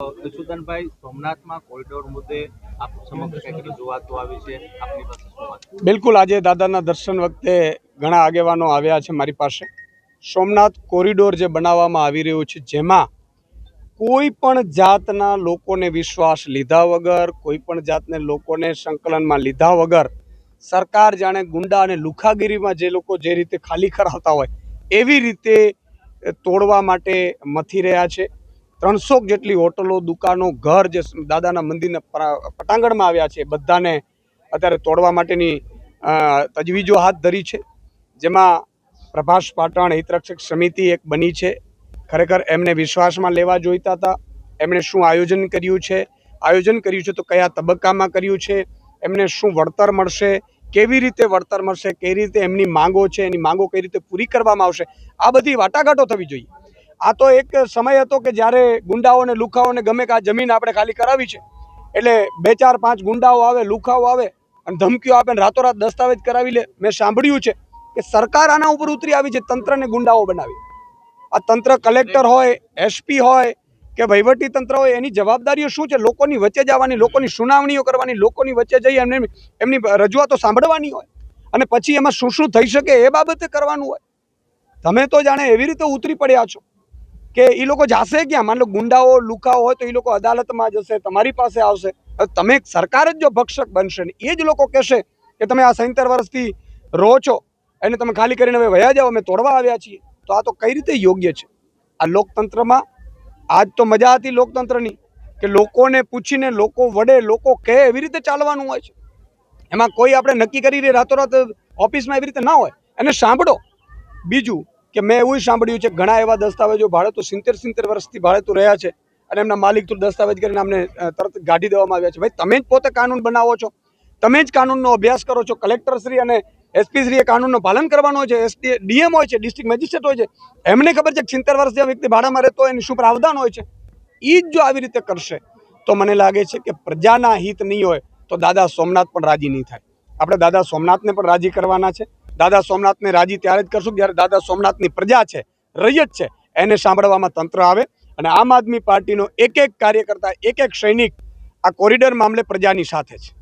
ઈશુદાનભાઈ, સોમનાથમાં કોરિડોર મુદ્દે આપ સમગ્ર કંઈક રજૂઆતો આવી છે, આપની પાસે શું વાત છે? બિલકુલ, આજે દાદાના દર્શન વખતે ઘણા આગેવાનો આવ્યા છે મારી પાસે. સોમનાથ કોરિડોર જે બનાવવામાં આવી રહ્યું છે, જેમાં કોઈ પણ જાતના લોકોને વિશ્વાસ લીધા વગર, કોઈ પણ જાતને લોકોને સંકલનમાં લીધા વગર સરકાર જાણે ગુંડા અને લુખાગીરીમાં જે લોકો જે રીતે ખાલી કરાવતા હોય એવી રીતે તોડવા માટે મથી રહ્યા છે. 300 જેટલી હોટલો, દુકાનો, ઘર જે દાદાના મંદિરના પટાંગણમાં આવ્યા છે, બધાને અત્યારે તોડવા માટેની તજવીજો હાથ ધરી છે. જેમાં પ્રભાસ પાટણ હિતરક્ષક સમિતિ એક બની છે. ખરેખર એમને વિશ્વાસમાં લેવા જોઈતા હતા. એમણે શું આયોજન કર્યું છે તો કયા તબક્કામાં કર્યું છે, એમને શું વળતર મળશે, કેવી રીતે વળતર મળશે, કઈ રીતે એમની માંગો છે, એની માંગો કઈ રીતે પૂરી કરવામાં આવશે, આ બધી વાટાઘાટો થવી જોઈએ. આ તો એક સમય હતો કે જ્યારે ગુંડાઓને લુખાઓને ગમે કે આ જમીન આપણે ખાલી કરાવી છે એટલે 2 4 5 ગુંડાઓ આવે, લુખાઓ આવે અને ધમકીઓ આપે ને રાતોરાત દસ્તાવેજ કરાવી લે. મેં સાંભળ્યું છે કે સરકાર આના ઉપર ઉતરી આવી છે, તંત્રને ગુંડાઓ બનાવી. આ તંત્ર કલેક્ટર હોય, એસપી હોય કે વહીવટી તંત્ર હોય, એની જવાબદારીઓ શું છે? લોકોની વચ્ચે જવાની, લોકોની સુનાવણીઓ કરવાની, લોકોની વચ્ચે જઈ એમની રજૂઆતો સાંભળવાની હોય અને પછી એમાં શું શું થઈ શકે એ બાબતે કરવાનું હોય. તમે તો જાણે એવી રીતે ઉતરી પડ્યા છો કે એ લોકો જાશે ક્યાં? માન લો ગુંડાઓ લુખાઓ હોય તો એ લોકો અદાલતમાં જશે, તમારી પાસે આવશે. તમે સરકાર જ જો ભક્ષક બનશે ને એ જ લોકો કહેશે કે તમે આ 70 વર્ષથી રહો છો એને તમે ખાલી કરીને હવે વયા જાઓ, અમે તોડવા આવ્યા છીએ, તો આ તો કઈ રીતે યોગ્ય છે? આ લોકતંત્રમાં આજ તો મજા હતી લોકતંત્રની કે લોકોને પૂછીને, લોકો વડે, લોકો કહે એવી રીતે ચાલવાનું હોય છે. એમાં કોઈ આપણે નક્કી કરીને રાતોરાત ઓફિસમાં એવી રીતે ના હોય. એને સાંભળો. બીજું કે મેં એવું સાંભળ્યું છે ઘણા એવા દસ્તાવેજો ભાડે 70 વર્ષથી ભાડે રહ્યા છે અને એમના માલિક તો દસ્તાવેજ કરીને અમને તરત કાઢી દેવામાં આવ્યા છે. ભાઈ, તમે જ પોતે કાનૂન બનાવો છો, તમે જ કાનૂનનો અભ્યાસ કરો છો. કલેક્ટરશ્રી અને એસપીશ્રીએ કાનૂનનું પાલન કરવાનું હોય છે. ડીએમ હોય છે, ડિસ્ટ્રિક્ટ મેજિસ્ટ્રેટ હોય છે, એમને ખબર છે કે 70 વર્ષ જે વ્યક્તિ ભાડામાં રહેતો હોય એની શું પ્રાવધાન હોય છે. એ જ જો આવી રીતે કરશે તો મને લાગે છે કે પ્રજાના હિત નહીં હોય તો દાદા સોમનાથ પણ રાજી નહીં થાય. આપણે દાદા સોમનાથને પણ રાજી કરવાના છે. દાદા સોમનાથને રાજી ત્યારે જ કરશું જ્યારે દાદા સોમનાથની પ્રજા છે, રૈયત છે, એને સાંભળવામાં તંત્ર આવે. અને આમ આદમી પાર્ટીનો એક એક કાર્યકર્તા, એક એક સૈનિક આ કોરિડોર મામલે પ્રજાની સાથે છે.